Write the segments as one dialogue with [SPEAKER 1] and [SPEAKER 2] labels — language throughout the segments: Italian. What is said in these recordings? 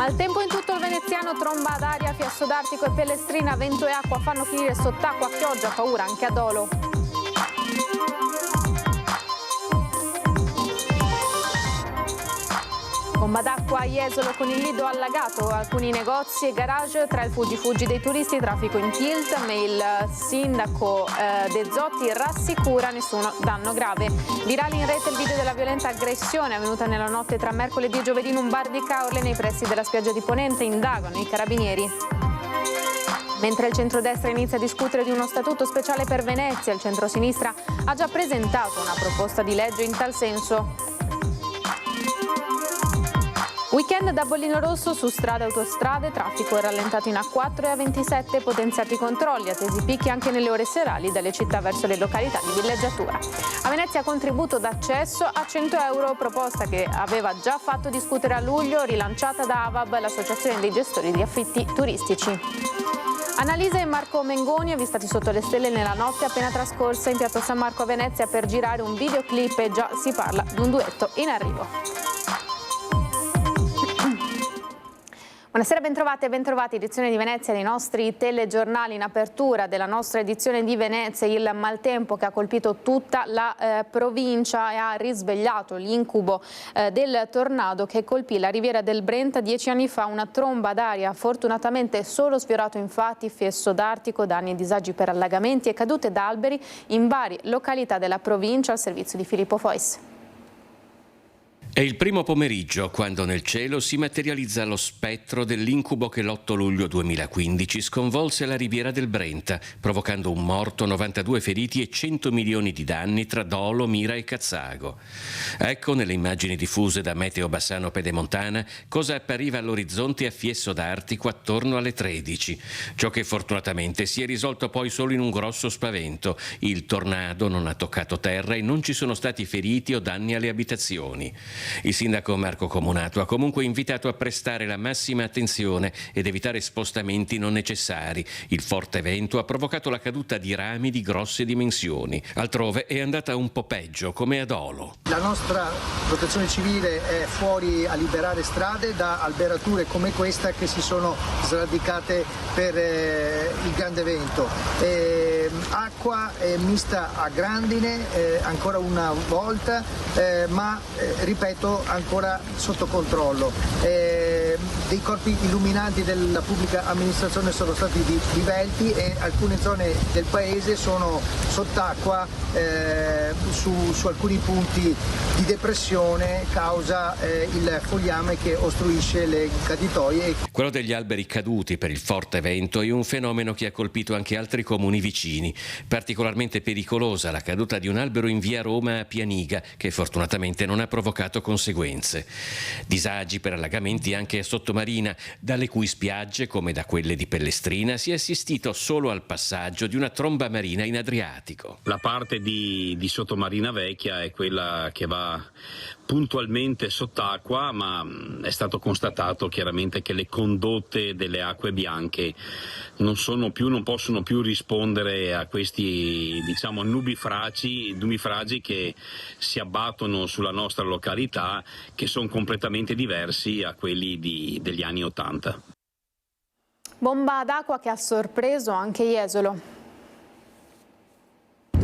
[SPEAKER 1] Maltempo in tutto il veneziano, tromba ad aria, Fiesso d'Artico e Pellestrina, vento e acqua fanno finire sott'acqua, pioggia, paura anche a Dolo. Bomba d'acqua a Jesolo con il Lido allagato, alcuni negozi e garage, tra il fuggi dei turisti, traffico in tilt, ma il sindaco De Zotti rassicura nessuno danno grave. Virale in rete il video della violenta aggressione avvenuta nella notte tra mercoledì e giovedì in un bar di Caorle nei pressi della spiaggia di Ponente, indagano i carabinieri. Mentre il centrodestra inizia a discutere di uno statuto speciale per Venezia, il centrosinistra ha già presentato una proposta di legge in tal senso. Weekend da bollino rosso su strade e autostrade, traffico rallentato in A4 e A27, potenziati i controlli, attesi picchi anche nelle ore serali dalle città verso le località di villeggiatura. A Venezia contributo d'accesso a 100 euro, proposta che aveva già fatto discutere a luglio, rilanciata da AVAB, l'associazione dei gestori di affitti turistici. Annalisa e Marco Mengoni avvistati sotto le stelle nella notte appena trascorsa in piazza San Marco a Venezia per girare un videoclip e già si parla di un duetto in arrivo. Buonasera, bentrovate e bentrovati, edizione di Venezia dei nostri telegiornali. In apertura della nostra edizione di Venezia il maltempo che ha colpito tutta la provincia e ha risvegliato l'incubo del tornado che colpì la riviera del Brenta 10 anni fa, una tromba d'aria, fortunatamente solo sfiorato infatti Fiesso d'Artico, danni e disagi per allagamenti e cadute d'alberi in varie località della provincia. Al servizio di Filippo Fois.
[SPEAKER 2] È il primo pomeriggio quando nel cielo si materializza lo spettro dell'incubo che l'8 luglio 2015 sconvolse la riviera del Brenta, provocando un morto, 92 feriti e 100 milioni di danni tra Dolo, Mira e Cazzago. Ecco nelle immagini diffuse da Meteo Bassano Pedemontana cosa appariva all'orizzonte a Fiesso d'Artico attorno alle 13. Ciò che fortunatamente si è risolto poi solo in un grosso spavento. Il tornado non ha toccato terra e non ci sono stati feriti o danni alle abitazioni. Il sindaco Marco Comunato ha comunque invitato a prestare la massima attenzione ed evitare spostamenti non necessari. Il forte vento ha provocato la caduta di rami di grosse dimensioni. Altrove è andata un po' peggio, come a Dolo.
[SPEAKER 3] La nostra protezione civile è fuori a liberare strade da alberature come questa che si sono sradicate per il grande vento. Acqua mista a grandine ancora una volta, ma ripeto, ancora sotto controllo. Dei corpi illuminanti della pubblica amministrazione sono stati divelti e alcune zone del paese sono sott'acqua su alcuni punti di depressione causa il fogliame che ostruisce le caditoie.
[SPEAKER 2] Quello degli alberi caduti per il forte vento è un fenomeno che ha colpito anche altri comuni vicini. Particolarmente pericolosa la caduta di un albero in via Roma a Pianiga, che fortunatamente non ha provocato conseguenze. Disagi per allagamenti anche a Sottomarina, dalle cui spiagge, come da quelle di Pellestrina, si è assistito solo al passaggio di una tromba marina in Adriatico.
[SPEAKER 4] La parte di Sottomarina Vecchia è quella che va puntualmente sott'acqua, ma è stato constatato chiaramente che le condotte delle acque bianche non possono più rispondere a questi, diciamo, nubifragi che si abbattono sulla nostra località, che sono completamente diversi a quelli degli anni '80.
[SPEAKER 1] Bomba d'acqua che ha sorpreso anche Jesolo.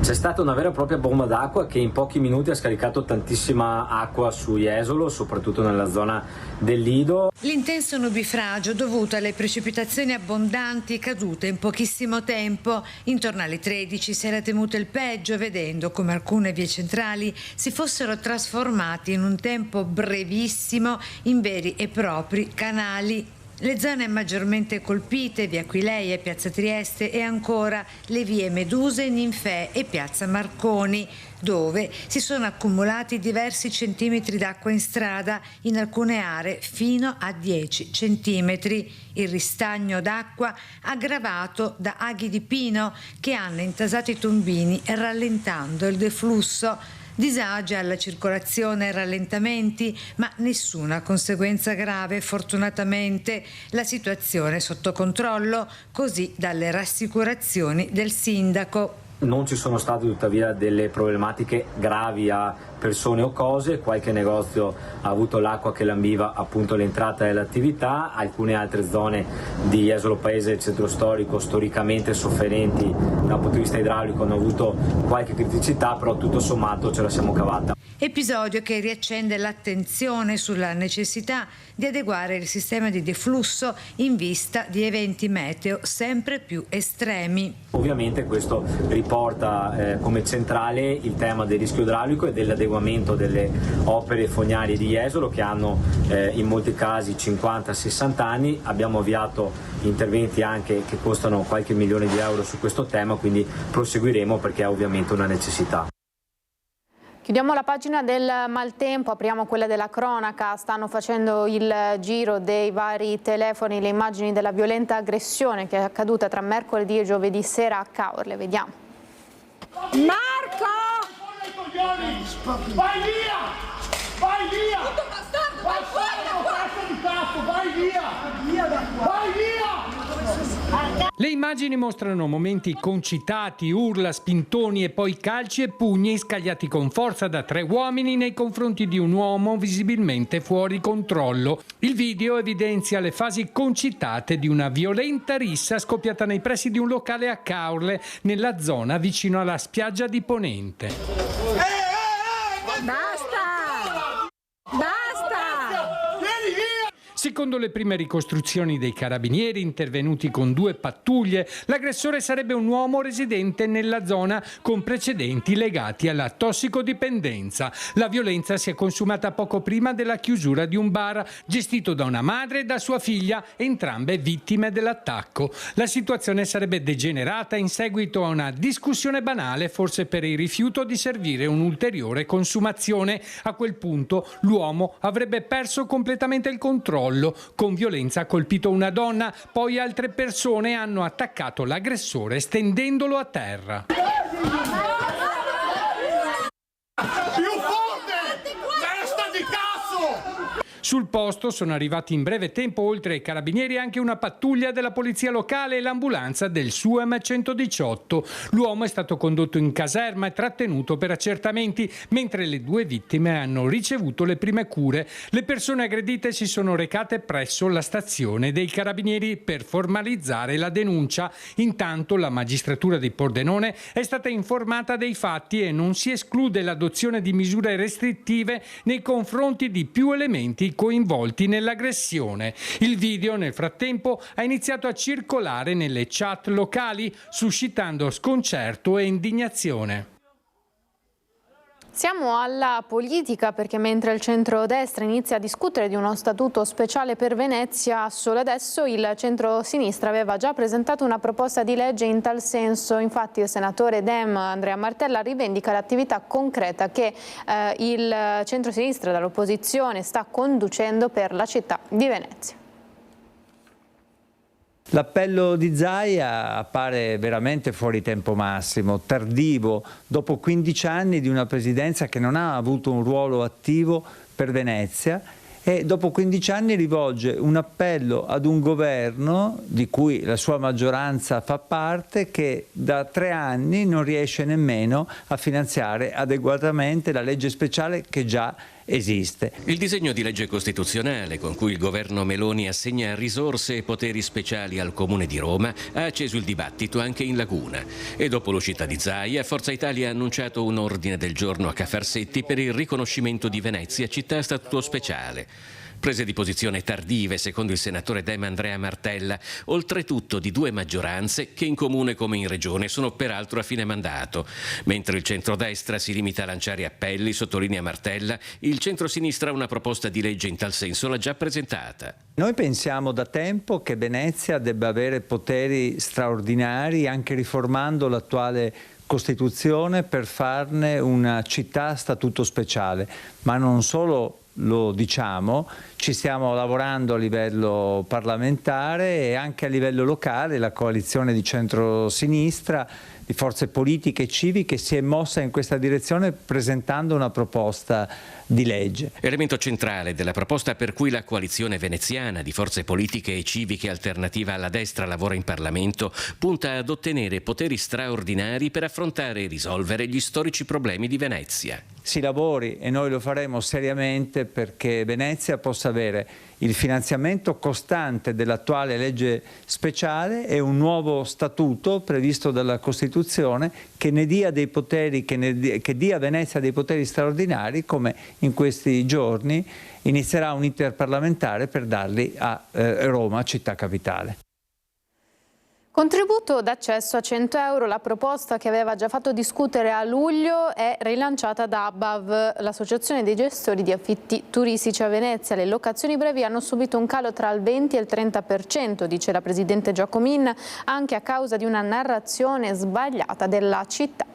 [SPEAKER 5] C'è stata una vera e propria bomba d'acqua che in pochi minuti ha scaricato tantissima acqua su Jesolo, soprattutto nella zona del Lido.
[SPEAKER 6] L'intenso nubifragio dovuto alle precipitazioni abbondanti cadute in pochissimo tempo. Intorno alle 13 si era temuto il peggio, vedendo come alcune vie centrali si fossero trasformate in un tempo brevissimo in veri e propri canali. Le zone maggiormente colpite, via Aquileia e piazza Trieste, e ancora le vie Meduse, Ninfee e piazza Marconi, dove si sono accumulati diversi centimetri d'acqua in strada, in alcune aree fino a 10 centimetri. Il ristagno d'acqua aggravato da aghi di pino che hanno intasato i tombini, rallentando il deflusso. Disagi alla circolazione e rallentamenti, ma nessuna conseguenza grave. Fortunatamente la situazione è sotto controllo, così dalle rassicurazioni del sindaco.
[SPEAKER 5] Non ci sono state tuttavia delle problematiche gravi a persone o cose, qualche negozio ha avuto l'acqua che lambiva appunto l'entrata dell'attività, alcune altre zone di Jesolo Paese del centro storico storicamente sofferenti da un punto di vista idraulico hanno avuto qualche criticità, però tutto sommato ce la siamo cavata.
[SPEAKER 6] Episodio che riaccende l'attenzione sulla necessità di adeguare il sistema di deflusso in vista di eventi meteo sempre più estremi.
[SPEAKER 5] Ovviamente questo riporta come centrale il tema del rischio idraulico e dell'adeguamento delle opere fognarie di Jesolo che hanno in molti casi 50-60 anni. Abbiamo avviato interventi anche che costano qualche milione di euro su questo tema, quindi proseguiremo perché è ovviamente una necessità.
[SPEAKER 1] Chiudiamo la pagina del maltempo, apriamo quella della cronaca. Stanno facendo il giro dei vari telefoni le immagini della violenta aggressione che è accaduta tra mercoledì e giovedì sera a Caorle. Vediamo.
[SPEAKER 7] Marco! Vai via! Vai via! Tutto bastardo, vai fuori da qua! Vai via! Vai via!
[SPEAKER 8] Le immagini mostrano momenti concitati, urla, spintoni e poi calci e pugni scagliati con forza da 3 uomini nei confronti di un uomo visibilmente fuori controllo. Il video evidenzia le fasi concitate di una violenta rissa scoppiata nei pressi di un locale a Caorle, nella zona vicino alla spiaggia di Ponente.
[SPEAKER 7] Basta! Basta! Vieni via!
[SPEAKER 8] Secondo le prime ricostruzioni dei carabinieri intervenuti con 2 pattuglie, l'aggressore sarebbe un uomo residente nella zona con precedenti legati alla tossicodipendenza. La violenza si è consumata poco prima della chiusura di un bar gestito da una madre e da sua figlia, entrambe vittime dell'attacco. La situazione sarebbe degenerata in seguito a una discussione banale, forse per il rifiuto di servire un'ulteriore consumazione. A quel punto l'uomo avrebbe perso completamente il controllo. Con violenza ha colpito una donna, poi altre persone hanno attaccato l'aggressore stendendolo a terra.
[SPEAKER 7] Più forte! Testa di cazzo!
[SPEAKER 8] Sul posto sono arrivati in breve tempo, oltre ai carabinieri, anche una pattuglia della polizia locale e l'ambulanza del SUEM 118. L'uomo è stato condotto in caserma e trattenuto per accertamenti, mentre le 2 vittime hanno ricevuto le prime cure. Le persone aggredite si sono recate presso la stazione dei carabinieri per formalizzare la denuncia. Intanto la magistratura di Pordenone è stata informata dei fatti e non si esclude l'adozione di misure restrittive nei confronti di più elementi coinvolti nell'aggressione. Il video nel frattempo ha iniziato a circolare nelle chat locali, suscitando sconcerto e indignazione.
[SPEAKER 1] Siamo alla politica perché mentre il centrodestra inizia a discutere di uno statuto speciale per Venezia, solo adesso il centro-sinistra aveva già presentato una proposta di legge in tal senso. Infatti il senatore Dem Andrea Martella rivendica l'attività concreta che il centro-sinistra dall'opposizione sta conducendo per la città di Venezia.
[SPEAKER 9] L'appello di Zaia appare veramente fuori tempo massimo, tardivo, dopo 15 anni di una presidenza che non ha avuto un ruolo attivo per Venezia e dopo 15 anni rivolge un appello ad un governo di cui la sua maggioranza fa parte che da 3 anni non riesce nemmeno a finanziare adeguatamente la legge speciale che già esiste.
[SPEAKER 2] Il disegno di legge costituzionale con cui il governo Meloni assegna risorse e poteri speciali al Comune di Roma ha acceso il dibattito anche in Laguna. E dopo l'uscita di Zaia, Forza Italia ha annunciato un ordine del giorno a Cafarsetti per il riconoscimento di Venezia città a statuto speciale. Prese di posizione tardive, secondo il senatore Dem Andrea Martella, oltretutto di 2 maggioranze che in comune come in regione sono peraltro a fine mandato. Mentre il centrodestra si limita a lanciare appelli, sottolinea Martella, il centrosinistra una proposta di legge in tal senso l'ha già presentata.
[SPEAKER 9] Noi pensiamo da tempo che Venezia debba avere poteri straordinari, anche riformando l'attuale Costituzione, per farne una città a statuto speciale, ma non solo lo diciamo, ci stiamo lavorando a livello parlamentare e anche a livello locale. La coalizione di centro-sinistra, di forze politiche e civiche si è mossa in questa direzione presentando una proposta di legge.
[SPEAKER 2] Elemento centrale della proposta per cui la coalizione veneziana di forze politiche e civiche alternativa alla destra lavora in Parlamento punta ad ottenere poteri straordinari per affrontare e risolvere gli storici problemi di Venezia.
[SPEAKER 9] Si lavori, e noi lo faremo seriamente, perché Venezia possa avere il finanziamento costante dell'attuale legge speciale e un nuovo statuto previsto dalla Costituzione che ne dia dei poteri, che dia a Venezia dei poteri straordinari, come in questi giorni inizierà un iter parlamentare per darli a Roma, città capitale.
[SPEAKER 1] Contributo d'accesso a 100 euro, la proposta che aveva già fatto discutere a luglio è rilanciata da ABAV, l'associazione dei gestori di affitti turistici a Venezia. Le locazioni brevi hanno subito un calo tra il 20 e il 30%, dice la presidente Giacomin, anche a causa di una narrazione sbagliata della città.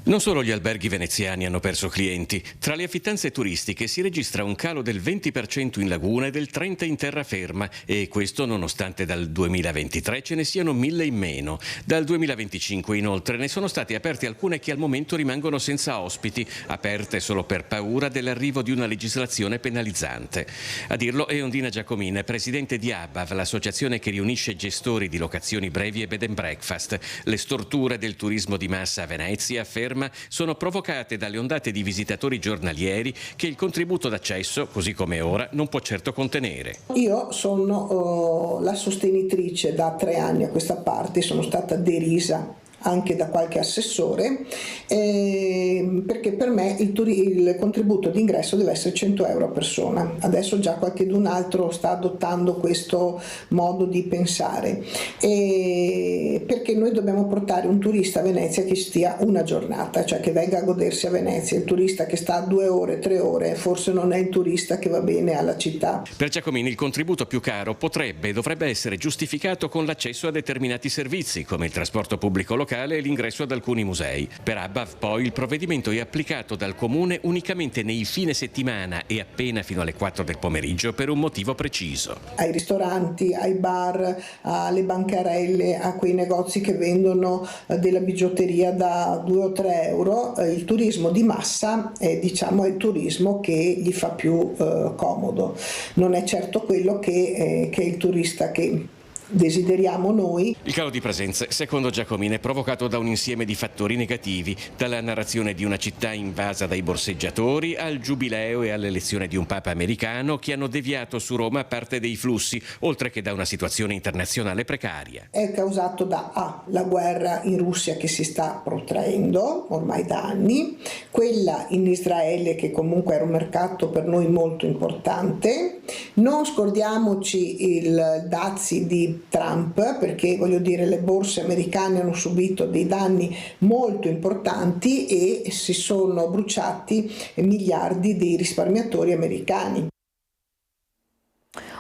[SPEAKER 2] Non solo gli alberghi veneziani hanno perso clienti. Tra le affittanze turistiche si registra un calo del 20% in laguna e del 30% in terraferma, e questo nonostante dal 2023 ce ne siano 1000 in meno. Dal 2025 inoltre ne sono state aperte alcune che al momento rimangono senza ospiti, aperte solo per paura dell'arrivo di una legislazione penalizzante. A dirlo è Ondina Giacomin, presidente di ABAV, l'associazione che riunisce gestori di locazioni brevi e bed and breakfast. Le storture del turismo di massa a Venezia, afferma, sono provocate dalle ondate di visitatori giornalieri che il contributo d'accesso, così come ora, non può certo contenere.
[SPEAKER 10] Io sono la sostenitrice da 3 anni a questa parte, sono stata derisa anche da qualche assessore, perché per me il contributo d'ingresso deve essere 100 euro a persona. Adesso già qualcun altro sta adottando questo modo di pensare, perché noi dobbiamo portare un turista a Venezia che stia una giornata, cioè che venga a godersi a Venezia. Il turista che sta 2 ore, 3 ore, forse non è il turista che va bene alla città.
[SPEAKER 2] Per Giacomini il contributo più caro potrebbe e dovrebbe essere giustificato con l'accesso a determinati servizi, come il trasporto pubblico locale e l'ingresso ad alcuni musei. Per ABAV poi il provvedimento è applicato dal Comune unicamente nei fine settimana e appena fino alle 4 del pomeriggio per un motivo preciso.
[SPEAKER 10] Ai ristoranti, ai bar, alle bancarelle, a quei negozi che vendono della bigiotteria da 2 o 3 euro, il turismo di massa è il turismo che gli fa più comodo. Non è certo quello che è il turista che desideriamo noi.
[SPEAKER 2] Il calo di presenze, secondo Giacomini, è provocato da un insieme di fattori negativi, dalla narrazione di una città invasa dai borseggiatori al giubileo e all'elezione di un papa americano che hanno deviato su Roma parte dei flussi, oltre che da una situazione internazionale precaria.
[SPEAKER 10] È causato da la guerra in Russia che si sta protraendo ormai da anni, quella in Israele che comunque era un mercato per noi molto importante. Non scordiamoci il dazi di Trump, perché voglio dire le borse americane hanno subito dei danni molto importanti e si sono bruciati miliardi di risparmiatori americani.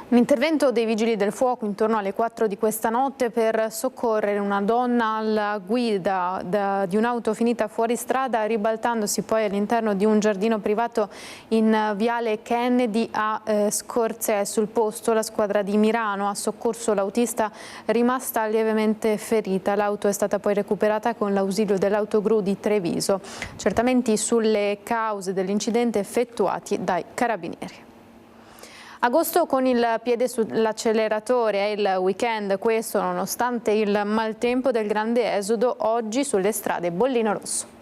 [SPEAKER 1] Un intervento dei Vigili del Fuoco intorno alle 4 di questa notte per soccorrere una donna alla guida di un'auto finita fuori strada, ribaltandosi poi all'interno di un giardino privato in Viale Kennedy a Scorzè. Sul posto la squadra di Mirano ha soccorso l'autista rimasta lievemente ferita. L'auto è stata poi recuperata con l'ausilio dell'autogru di Treviso. Accertamenti sulle cause dell'incidente effettuati dai carabinieri. Agosto con il piede sull'acceleratore, è il weekend, questo nonostante il maltempo del grande esodo oggi sulle strade Bollino Rosso.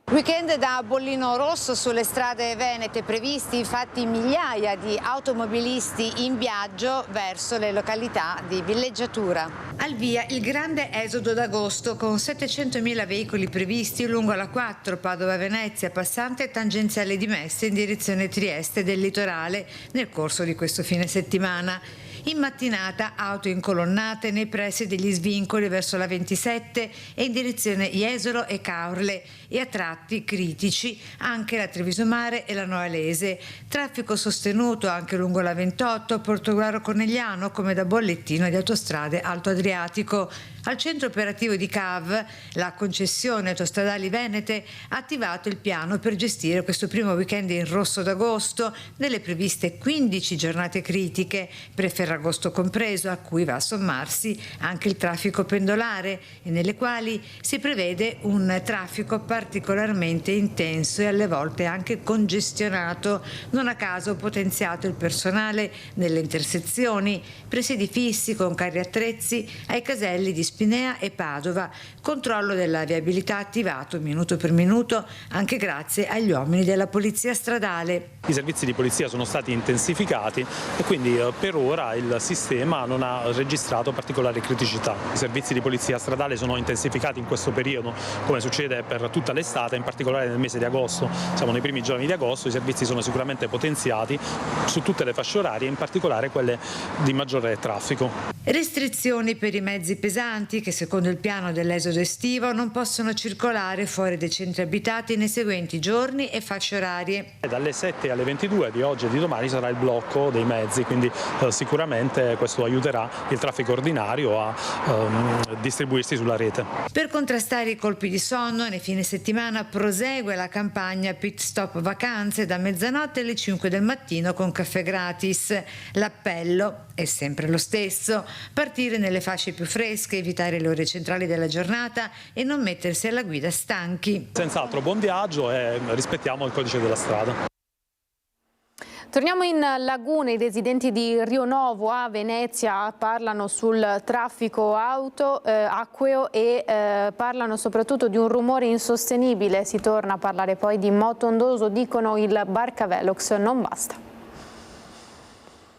[SPEAKER 6] Weekend da Bollino Rosso sulle strade venete, previsti infatti migliaia di automobilisti in viaggio verso le località di villeggiatura. Al via il grande esodo d'agosto con 700.000 veicoli previsti lungo la 4 Padova-Venezia, passante tangenziale di Messe in direzione Trieste del litorale nel corso di questo fine settimana. In mattinata auto incolonnate nei pressi degli svincoli verso la 27 e in direzione Jesolo e Caorle, e a tratti critici anche la Treviso Mare e la Noalese. Traffico sostenuto anche lungo la 28 Portogruaro Conegliano, come da bollettino di Autostrade Alto Adriatico. Al centro operativo di CAV, la concessione Autostradali Venete ha attivato il piano per gestire questo primo weekend in rosso d'agosto nelle previste 15 giornate critiche, per Ferragosto compreso, a cui va a sommarsi anche il traffico pendolare e nelle quali si prevede un traffico particolarmente intenso e alle volte anche congestionato. Non a caso potenziato il personale nelle intersezioni, presidi fissi con carri attrezzi ai caselli di Spinea e Padova, controllo della viabilità attivato minuto per minuto anche grazie agli uomini della polizia stradale.
[SPEAKER 11] I servizi di polizia sono stati intensificati e quindi per ora il sistema non ha registrato particolari criticità. I servizi di polizia stradale sono intensificati in questo periodo, come succede per tutta l'estate, in particolare nel mese di agosto. Siamo nei primi giorni di agosto, i servizi sono sicuramente potenziati su tutte le fasce orarie, in particolare quelle di maggiore traffico.
[SPEAKER 6] Restrizioni per i mezzi pesanti che secondo il piano dell'esodo estivo non possono circolare fuori dai centri abitati nei seguenti giorni e fasce orarie.
[SPEAKER 11] Dalle 7 alle 22 di oggi e di domani sarà il blocco dei mezzi, quindi sicuramente questo aiuterà il traffico ordinario a distribuirsi sulla rete.
[SPEAKER 6] Per contrastare i colpi di sonno, nei fine settimana prosegue la campagna Pit Stop Vacanze da mezzanotte alle 5 del mattino con caffè gratis. L'appello è sempre lo stesso: partire nelle fasce più fresche, evitare le ore centrali della giornata e non mettersi alla guida stanchi.
[SPEAKER 11] Senz'altro buon viaggio e rispettiamo il codice della strada.
[SPEAKER 1] Torniamo in Laguna. I residenti di Rio Novo a Venezia parlano sul traffico acqueo e parlano soprattutto di un rumore insostenibile. Si torna a parlare poi di moto ondoso, dicono il Barcavelox non basta.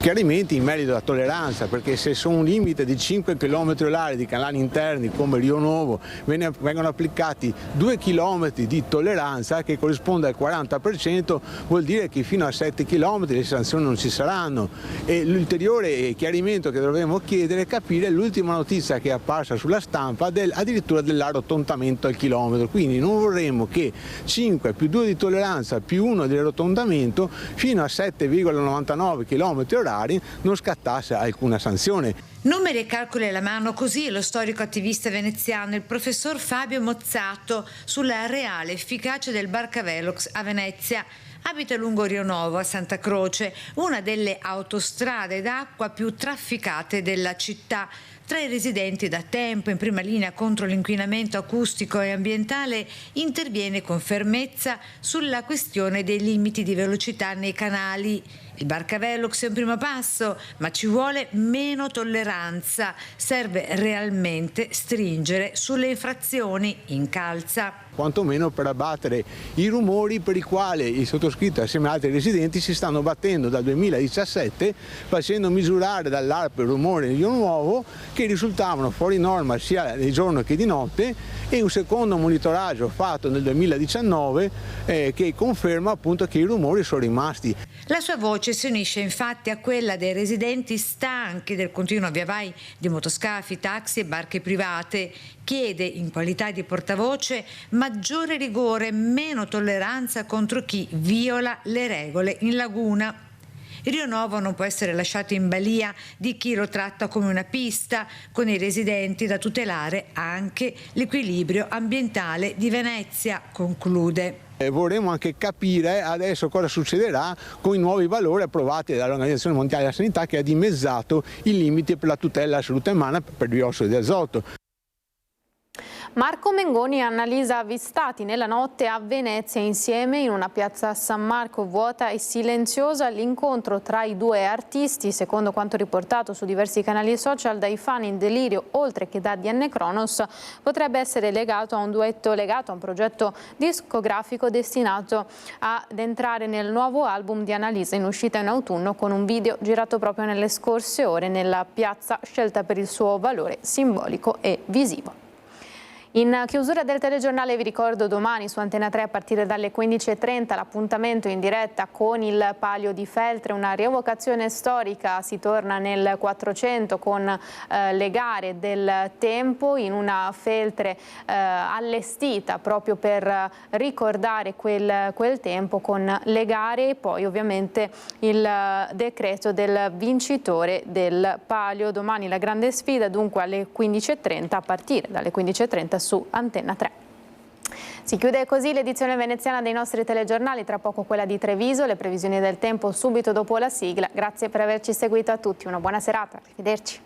[SPEAKER 12] Chiarimenti in merito alla tolleranza, perché se su un limite di 5 km orari di canali interni come Rio Nuovo vengono applicati 2 km di tolleranza che corrisponde al 40%, vuol dire che fino a 7 km le sanzioni non ci saranno. E l'ulteriore chiarimento che dovremmo chiedere è capire l'ultima notizia che è apparsa sulla stampa addirittura dell'arrotontamento al chilometro. Quindi non vorremmo che 5 più 2 di tolleranza più 1 di arrotontamento fino a 7,99 km orari non scattasse alcuna sanzione.
[SPEAKER 6] Numeri e calcoli alla mano, così lo storico attivista veneziano, il professor Fabio Mozzato, sulla reale efficacia del Barcavelox a Venezia. Abita lungo Rio Novo a Santa Croce, una delle autostrade d'acqua più trafficate della città. Tra i residenti da tempo in prima linea contro l'inquinamento acustico e ambientale interviene con fermezza sulla questione dei limiti di velocità nei canali. Il Barcavelox è un primo passo, ma ci vuole meno tolleranza. Serve realmente stringere sulle infrazioni, incalza.
[SPEAKER 12] Quantomeno per abbattere i rumori per i quali il sottoscritto assieme ad altri residenti si stanno battendo dal 2017, facendo misurare dall'ARP il rumore di Rio Nuovo, che risultavano fuori norma sia di giorno che di notte, e un secondo monitoraggio fatto nel 2019 che conferma appunto che i rumori sono rimasti.
[SPEAKER 6] La sua voce si unisce infatti a quella dei residenti stanchi del continuo via vai di motoscafi, taxi e barche private. Chiede in qualità di portavoce maggiore rigore, meno tolleranza contro chi viola le regole in laguna. Rio Novo non può essere lasciato in balia di chi lo tratta come una pista, con i residenti da tutelare anche l'equilibrio ambientale di Venezia, conclude.
[SPEAKER 12] Vorremmo anche capire adesso cosa succederà con i nuovi valori approvati dall'Organizzazione Mondiale della Sanità, che ha dimezzato i limiti per la tutela della salute umana per diossido di azoto.
[SPEAKER 1] Marco Mengoni analisa avvistati nella notte a Venezia insieme in una piazza San Marco vuota e silenziosa. L'incontro tra i due artisti, secondo quanto riportato su diversi canali social dai fan in delirio oltre che da DN Cronos, potrebbe essere legato a un duetto legato a un progetto discografico destinato ad entrare nel nuovo album di Annalisa in uscita in autunno, con un video girato proprio nelle scorse ore nella piazza scelta per il suo valore simbolico e visivo. In chiusura del telegiornale vi ricordo domani su Antena 3 a partire dalle 15:30 l'appuntamento in diretta con il Palio di Feltre, una rievocazione storica, si torna nel 400 con le gare del tempo in una Feltre allestita proprio per ricordare quel tempo con le gare e poi ovviamente il decreto del vincitore del Palio. Domani la grande sfida dunque alle 15:30 a partire dalle 15:30 su Antena 3. Si chiude così l'edizione veneziana dei nostri telegiornali, tra poco quella di Treviso, le previsioni del tempo subito dopo la sigla. Grazie per averci seguito a tutti, una buona serata, arrivederci.